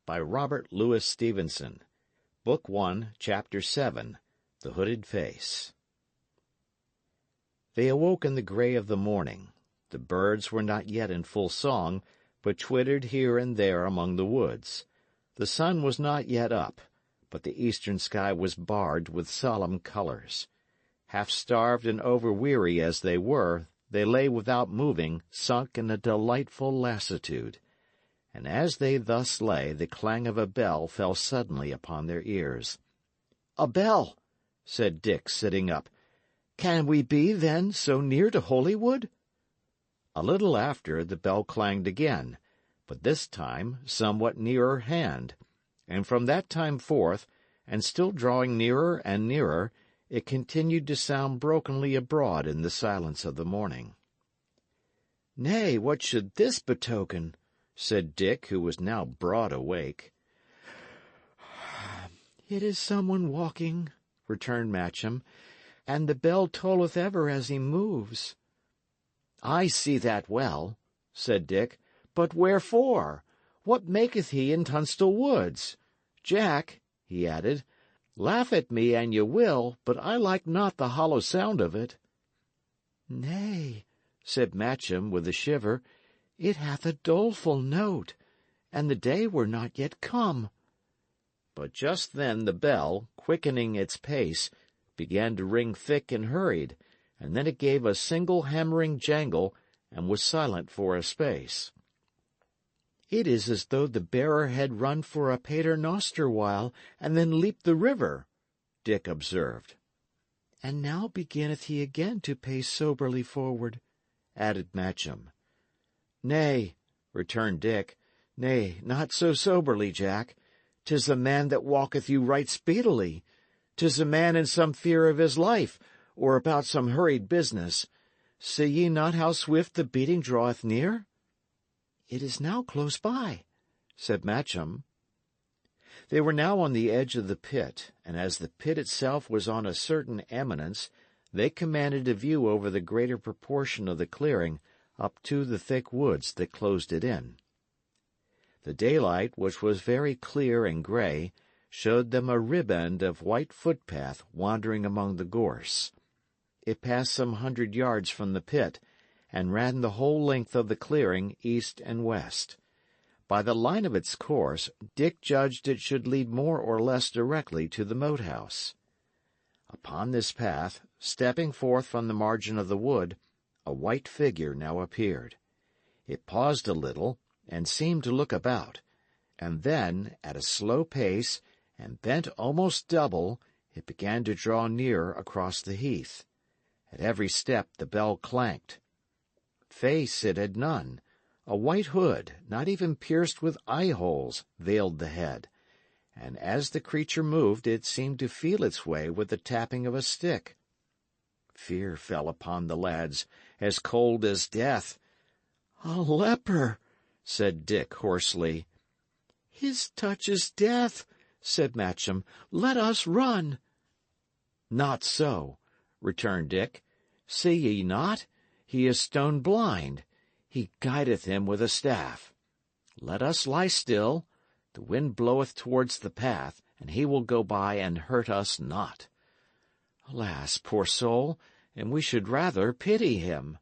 by Robert Louis Stevenson. Book 1, Chapter 7, The Hooded Face. They awoke in the gray of the morning. The birds were not yet in full song, but twittered here and there among the woods. The sun was not yet up, but the eastern sky was barred with solemn colors. Half-starved and over-weary as they were, they lay without moving, sunk in a delightful lassitude. And as they thus lay, the clang of a bell fell suddenly upon their ears. "A bell!" said Dick, sitting up. "Can we be, then, so near to Holywood?" A little after, the bell clanged again, but this time somewhat nearer hand, and from that time forth, and still drawing nearer and nearer, it continued to sound brokenly abroad in the silence of the morning. "Nay, what should this betoken?" said Dick, who was now broad awake. "It is someone walking," returned Matcham, "and the bell tolleth ever as he moves." "I see that well," said Dick. "But wherefore? What maketh he in Tunstall Woods? Jack," he added, "laugh at me an ye will, but I like not the hollow sound of it." "Nay," said Matcham, with a shiver, "it hath a doleful note, and the day were not yet come." But just then the bell, quickening its pace, began to ring thick and hurried, and then it gave a single hammering jangle, and was silent for a space. "It is as though the bearer had run for a paternoster while, and then leaped the river," Dick observed. "And now beginneth he again to pace soberly forward," added Matcham. "Nay," returned Dick, "nay, not so soberly, Jack. 'Tis a man that walketh you right speedily. 'Tis a man in some fear of his life, or about some hurried business. See ye not how swift the beating draweth near?" "It is now close by," said Matcham. They were now on the edge of the pit, and as the pit itself was on a certain eminence, they commanded a view over the greater proportion of the clearing, up to the thick woods that closed it in. The daylight, which was very clear and grey, showed them a riband of white footpath wandering among the gorse. It passed some 100 yards from the pit, and ran the whole length of the clearing east and west. By the line of its course, Dick judged it should lead more or less directly to the Moat House. Upon this path, stepping forth from the margin of the wood, a white figure now appeared. It paused a little, and seemed to look about, and then, at a slow pace, and bent almost double, it began to draw nearer across the heath. At every step the bell clanked. Face it had none. A white hood, not even pierced with eye-holes, veiled the head, and as the creature moved it seemed to feel its way with the tapping of a stick. Fear fell upon the lads, as cold as death. "A leper!" said Dick hoarsely. "His touch is death," said Matcham. "Let us run." "Not so," returned Dick. "See ye not? He is stone blind. He guideth him with a staff. Let us lie still. The wind bloweth towards the path, and he will go by and hurt us not. Alas, poor soul, and we should rather pity him."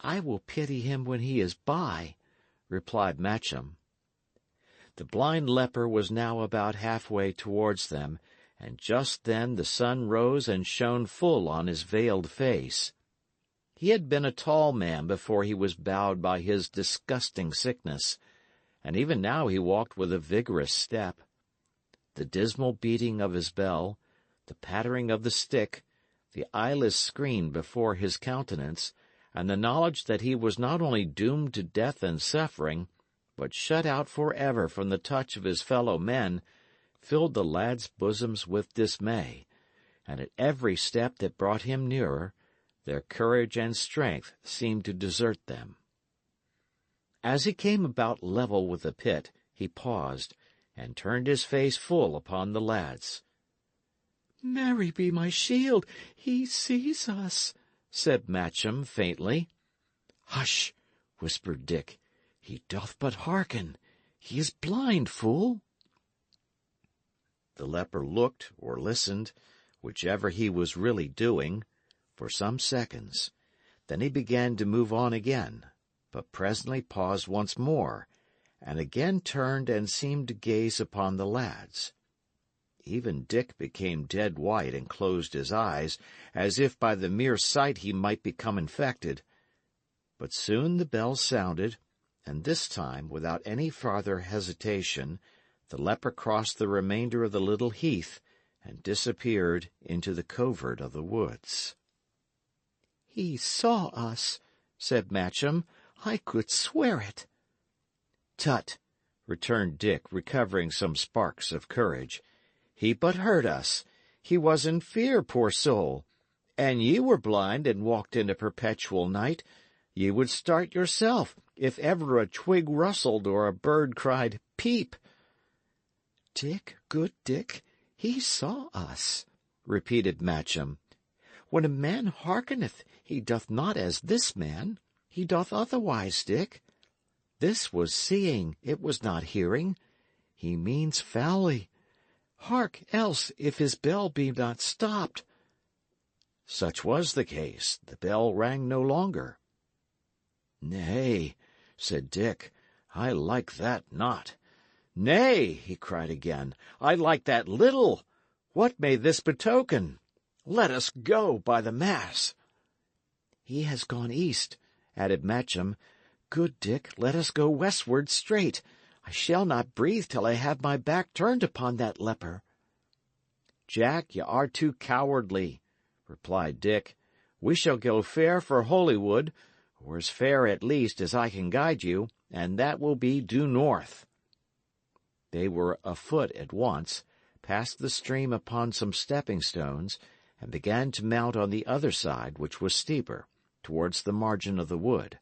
"I will pity him when he is by," replied Matcham. The blind leper was now about halfway towards them, and just then the sun rose and shone full on his veiled face. He had been a tall man before he was bowed by his disgusting sickness, and even now he walked with a vigorous step. The dismal beating of his bell, the pattering of the stick, the eyeless screen before his countenance, and the knowledge that he was not only doomed to death and suffering, but shut out for ever from the touch of his fellow men, filled the lads' bosoms with dismay, and at every step that brought him nearer, their courage and strength seemed to desert them. As he came about level with the pit, he paused, and turned his face full upon the lads. "Mary be my shield! He sees us," said Matcham faintly. "Hush!" whispered Dick. "He doth but hearken. He is blind, fool." The leper looked or listened, whichever he was really doing, for some seconds. Then he began to move on again, but presently paused once more, and again turned and seemed to gaze upon the lads. Even Dick became dead white and closed his eyes, as if by the mere sight he might become infected. But soon the bell sounded, and this time, without any farther hesitation, the leper crossed the remainder of the little heath and disappeared into the covert of the woods. "He saw us," said Matcham. "I could swear it." "Tut," returned Dick, recovering some sparks of courage. "He but heard us. He was in fear, poor soul. An ye were blind and walked in a perpetual night, ye would start yourself if ever a twig rustled or a bird cried, 'Peep!'" "Dick, good Dick, he saw us," repeated Matcham. "When a man hearkeneth, he doth not as this man. He doth otherwise, Dick. This was seeing, it was not hearing. He means foully. Hark, else, if his bell be not stopped." Such was the case. The bell rang no longer. "Nay," said Dick, "I like that not. Nay," he cried again, "I like that little. What may this betoken? Let us go, by the mass." "He has gone east," added Matcham. "Good Dick, let us go westward straight. I shall not breathe till I have my back turned upon that leper." "Jack, ye are too cowardly," replied Dick. "We shall go fair for Holywood, or as fair at least as I can guide you, and that will be due north." They were afoot at once, passed the stream upon some stepping-stones, and began to mount on the other side, which was steeper, towards the margin of the wood.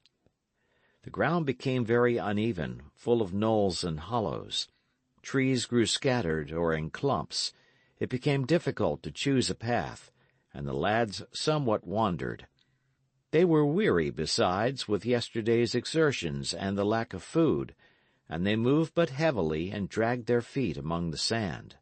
The ground became very uneven, full of knolls and hollows. Trees grew scattered or in clumps. It became difficult to choose a path, and the lads somewhat wandered. They were weary, besides, with yesterday's exertions and the lack of food, and they moved but heavily and dragged their feet among the sand.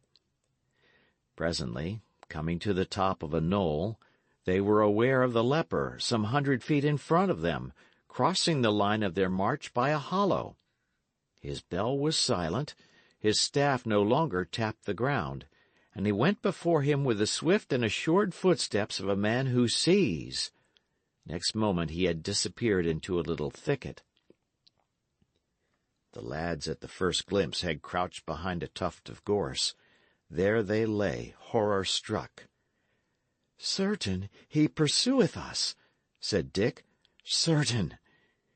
Presently, coming to the top of a knoll, they were aware of the leper some 100 feet in front of them, crossing the line of their march by a hollow. His bell was silent, his staff no longer tapped the ground, and he went before him with the swift and assured footsteps of a man who sees. Next moment he had disappeared into a little thicket. The lads at the first glimpse had crouched behind a tuft of gorse. There they lay, horror-struck. "Certain, he pursueth us," said Dick. "Certain.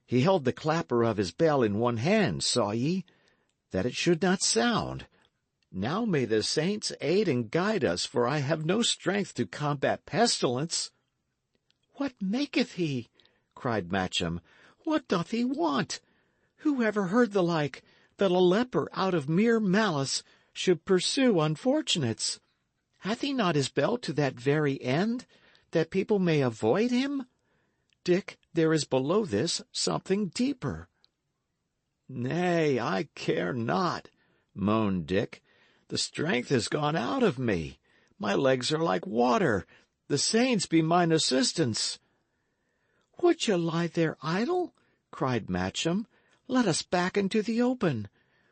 He held the clapper of his bell in one hand, saw ye, that it should not sound. Now may the saints aid and guide us, for I have no strength to combat pestilence." "What maketh he?" cried Matcham. "What doth he want? Who ever heard the like, that a leper out of mere malice should pursue unfortunates? Hath he not his bell to that very end, that people may avoid him? Dick, there is below this something deeper." "Nay, I care not," moaned Dick. "The strength is gone out of me. My legs are like water. The saints be mine assistants." "Would ye lie there idle?" cried Matcham. "Let us back into the open.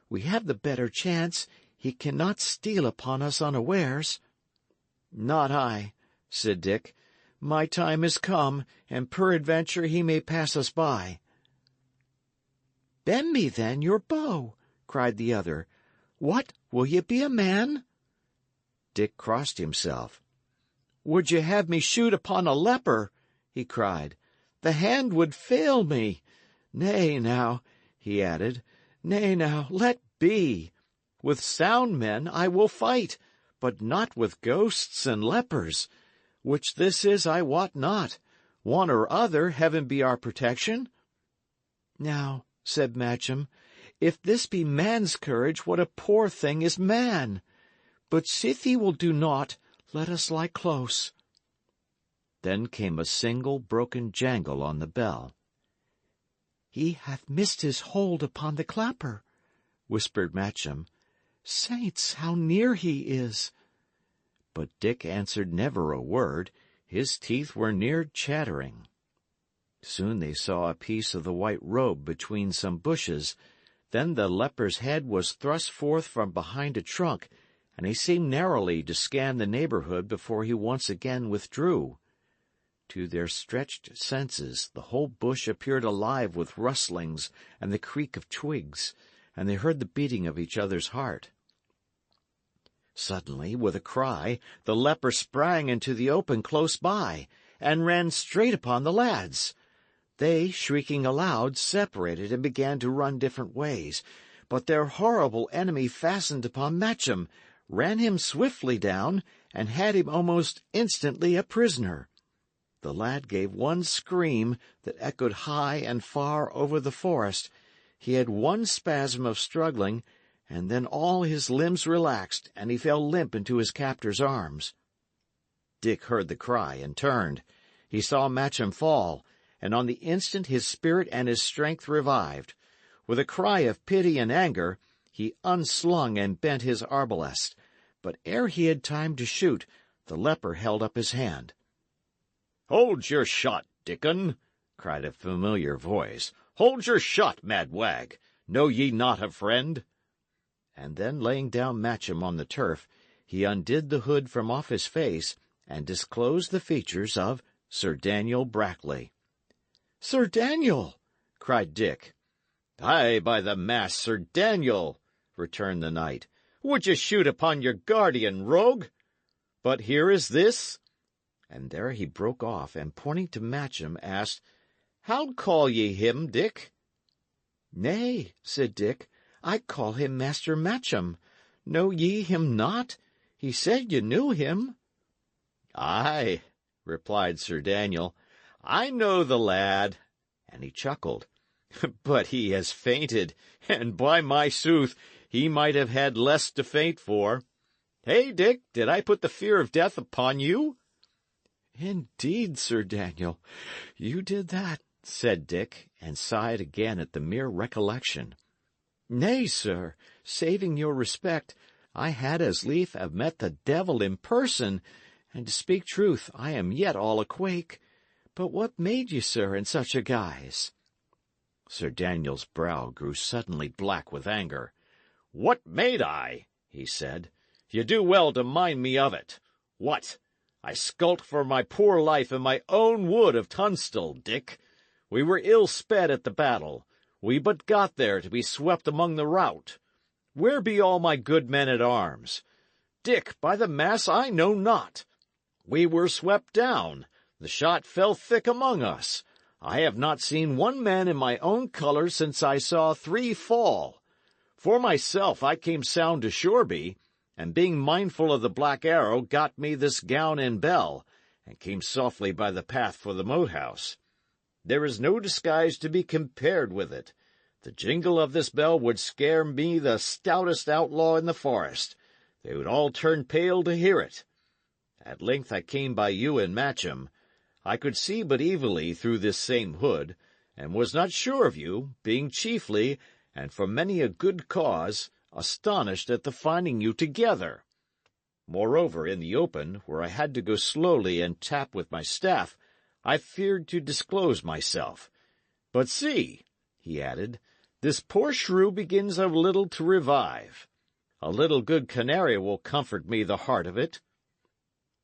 We have the better chance. He cannot steal upon us unawares." "Not I," said Dick. "My time is come, and peradventure he may pass us by." "Bend me, then, your bow," cried the other. "What, will ye be a man?" Dick crossed himself. "Would ye have me shoot upon a leper?" he cried. "The hand would fail me. Nay, now," he added, "nay, now, let be. With sound men I will fight, but not with ghosts and lepers. Which this is I wot not. One or other, heaven be our protection." "Now," said Matcham, "if this be man's courage, what a poor thing is man! But sith he will do naught, let us lie close." Then came a single broken jangle on the bell. "He hath missed his hold upon the clapper," whispered Matcham. "Saints, how near he is!" But Dick answered never a word. His teeth were near chattering. Soon they saw a piece of the white robe between some bushes. Then the leper's head was thrust forth from behind a trunk, and he seemed narrowly to scan the neighborhood before he once again withdrew. To their stretched senses the whole bush appeared alive with rustlings and the creak of twigs, and they heard the beating of each other's heart. Suddenly, with a cry, the leper sprang into the open close by, and ran straight upon the lads. They, shrieking aloud, separated and began to run different ways. But their horrible enemy fastened upon Matcham, ran him swiftly down, and had him almost instantly a prisoner. The lad gave one scream that echoed high and far over the forest. He had one spasm of struggling, and then all his limbs relaxed, and he fell limp into his captor's arms. Dick heard the cry and turned. He saw Matcham fall, and on the instant his spirit and his strength revived. With a cry of pity and anger, he unslung and bent his arbalest. But ere he had time to shoot, the leper held up his hand. "Hold your shot, Dickon!" cried a familiar voice. "Hold your shot, mad wag! Know ye not a friend?" And then, laying down Matcham on the turf, he undid the hood from off his face and disclosed the features of Sir Daniel Brackley. "Sir Daniel!" cried Dick. "Ay, by the mass, Sir Daniel!" returned the knight. "Would ye shoot upon your guardian, rogue? But here is this—" And there he broke off, and pointing to Matcham, asked, "How call ye him, Dick?" "Nay," said Dick, "I call him Master Matcham. Know ye him not? He said ye knew him." "Ay," replied Sir Daniel, "I know the lad." And he chuckled. "But he has fainted, and by my sooth, he might have had less to faint for. Hey, Dick, did I put the fear of death upon you?" "Indeed, Sir Daniel, you did that," said Dick, and sighed again at the mere recollection. "Nay, sir, saving your respect, I had as lief have met the devil in person, and to speak truth, I am yet all a-quake. But what made ye, sir, in such a guise?" Sir Daniel's brow grew suddenly black with anger. "What made I?" he said. "Ye do well to mind me of it. What? I skulked for my poor life in my own wood of Tunstall, Dick. We were ill sped at the battle. We but got there to be swept among the rout. Where be all my good men at arms? Dick, by the mass, I know not. We were swept down. The shot fell thick among us. I have not seen one man in my own colours since I saw 3 fall. For myself, I came sound to Shoreby, and being mindful of the Black Arrow, got me this gown and bell, and came softly by the path for the moat house. There is no disguise to be compared with it. The jingle of this bell would scare me the stoutest outlaw in the forest. They would all turn pale to hear it. At length I came by you and Matcham. I could see but evilly through this same hood, and was not sure of you, being chiefly, and for many a good cause, astonished at the finding you together. Moreover, in the open, where I had to go slowly and tap with my staff, I feared to disclose myself. But see," he added, "this poor shrew begins a little to revive. A little good canary will comfort me the heart of it."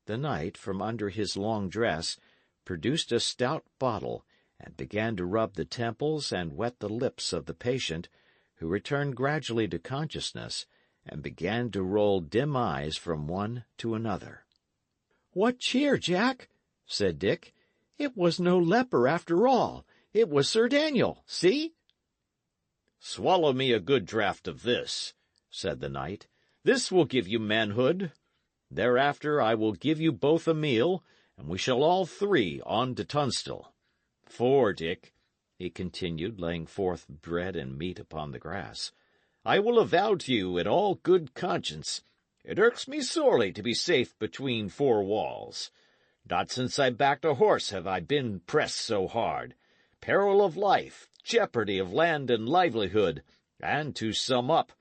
The knight, from under his long dress, produced a stout bottle, and began to rub the temples and wet the lips of the patient, who returned gradually to consciousness, and began to roll dim eyes from one to another. "What cheer, Jack?" said Dick. "It was no leper, after all. It was Sir Daniel. See?" "Swallow me a good draught of this," said the knight. "This will give you manhood. Thereafter I will give you both a meal, and we shall all 3 on to Tunstall. For, Dick," he continued, laying forth bread and meat upon the grass, "I will avow to you in all good conscience, it irks me sorely to be safe between 4 walls. Not since I backed a horse have I been pressed so hard. Peril of life, jeopardy of land and livelihood, And to sum up,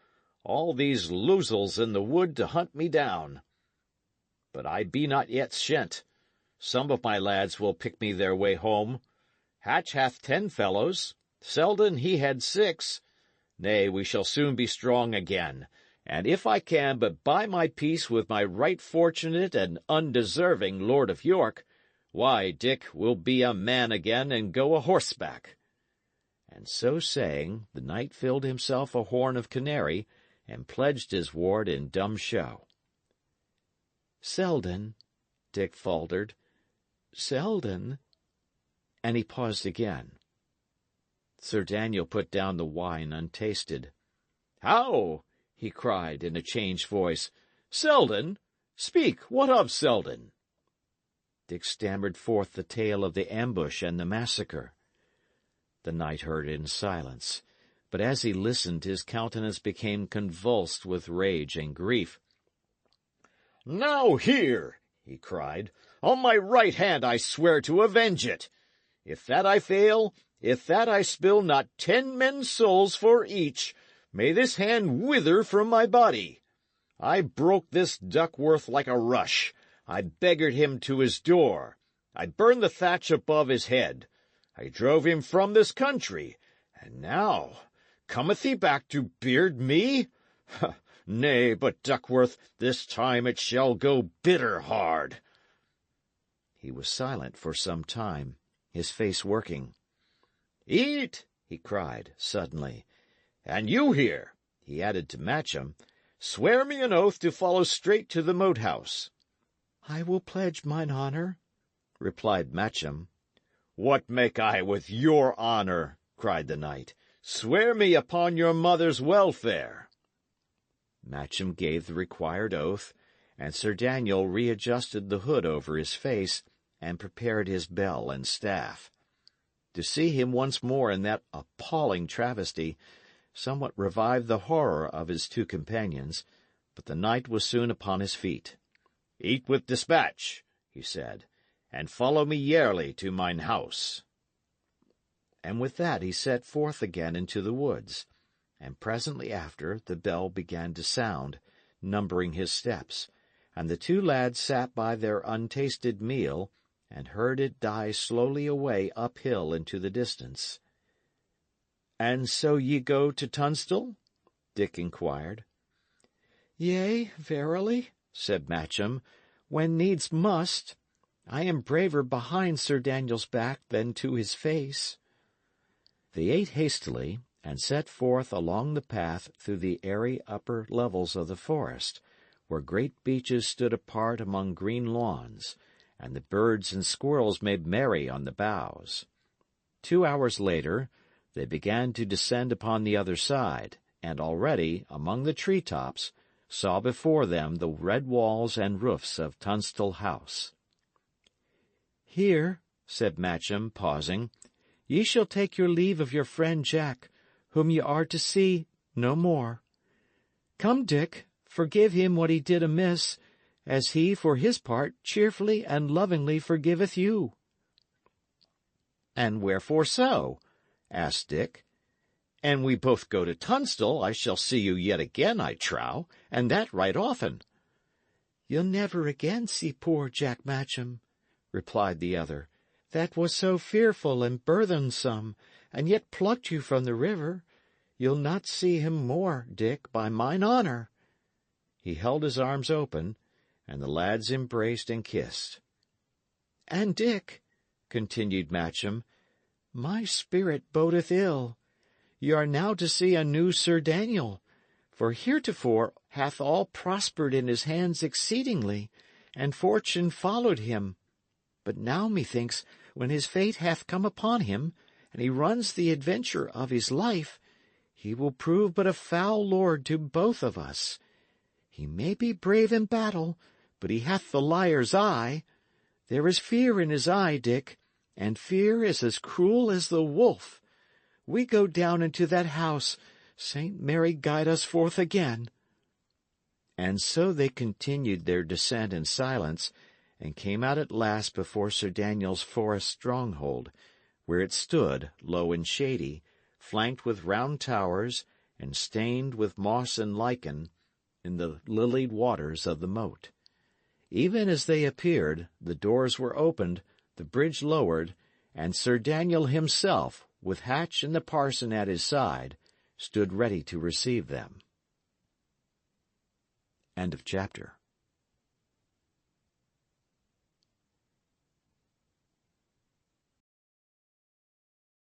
all these losels in the wood to hunt me down. But I be not yet shent. Some of my lads will pick me their way home. Hatch hath 10 fellows. Selden he had 6. Nay, we shall soon be strong again. And if I can but buy my peace with my right fortunate and undeserving Lord of York, why, Dick, we'll be a man again and go a horseback. And so saying, the knight filled himself a horn of canary, and pledged his ward in dumb show. "Selden," Dick faltered, "Selden." And he paused again. Sir Daniel put down the wine untasted. "How?" he cried in a changed voice. "Selden? Speak, what of Selden?" Dick stammered forth the tale of the ambush and the massacre. The knight heard in silence, but as he listened his countenance became convulsed with rage and grief. "Now hear!" he cried. "On my right hand I swear to avenge it. If that I fail, if that I spill not 10 men's souls for each, may this hand wither from my body. I broke this Duckworth like a rush. I beggared him to his door. I burned the thatch above his head. I drove him from this country. And now cometh he back to beard me? Nay, but Duckworth, this time it shall go bitter hard." He was silent for some time, his face working. "Eat!" he cried suddenly. "And you here," he added to Matcham, "swear me an oath to follow straight to the Moat House." "I will pledge mine honour," replied Matcham. "What make I with your honour?" cried the knight. "Swear me upon your mother's welfare." Matcham gave the required oath, and Sir Daniel readjusted the hood over his face and prepared his bell and staff. To see him once more in that appalling travesty somewhat revived the horror of his 2 companions, but the knight was soon upon his feet. "Eat with dispatch," he said, "and follow me yarely to mine house." And with that he set forth again into the woods, and presently after the bell began to sound, numbering his steps, and the 2 lads sat by their untasted meal and heard it die slowly away uphill into the distance. "And so ye go to Tunstall?" Dick inquired. "Yea, verily," said Matcham, "when needs must. I am braver behind Sir Daniel's back than to his face." They ate hastily, and set forth along the path through the airy upper levels of the forest, where great beeches stood apart among green lawns, and the birds and squirrels made merry on the boughs. 2 hours later, they began to descend upon the other side, and already, among the tree-tops, saw before them the red walls and roofs of Tunstall House. "Here," said Matcham, pausing, "ye shall take your leave of your friend Jack, whom ye are to see no more. Come, Dick, forgive him what he did amiss, as he, for his part, cheerfully and lovingly forgiveth you." "And wherefore so?" asked Dick. "An we both go to Tunstall, I shall see you yet again, I trow, and that right often." "You'll never again see poor Jack Matcham," replied the other, "that was so fearful and burthensome, and yet plucked you from the river. You'll not see him more, Dick, by mine honour." He held his arms open, and the lads embraced and kissed. "And, Dick," continued Matcham, "my spirit bodeth ill. Ye are now to see a new Sir Daniel, for heretofore hath all prospered in his hands exceedingly, and fortune followed him. But now, methinks, when his fate hath come upon him, and he runs the adventure of his life, he will prove but a foul lord to both of us. He may be brave in battle, but he hath the liar's eye. There is fear in his eye, Dick, and fear is as cruel as the wolf. We go down into that house. Saint Mary guide us forth again." And so they continued their descent in silence, and came out at last before Sir Daniel's forest stronghold, where it stood, low and shady, flanked with round towers, and stained with moss and lichen, in the lilied waters of the moat. Even as they appeared, the doors were opened, the bridge lowered, and Sir Daniel himself, with Hatch and the parson at his side, stood ready to receive them. End of chapter.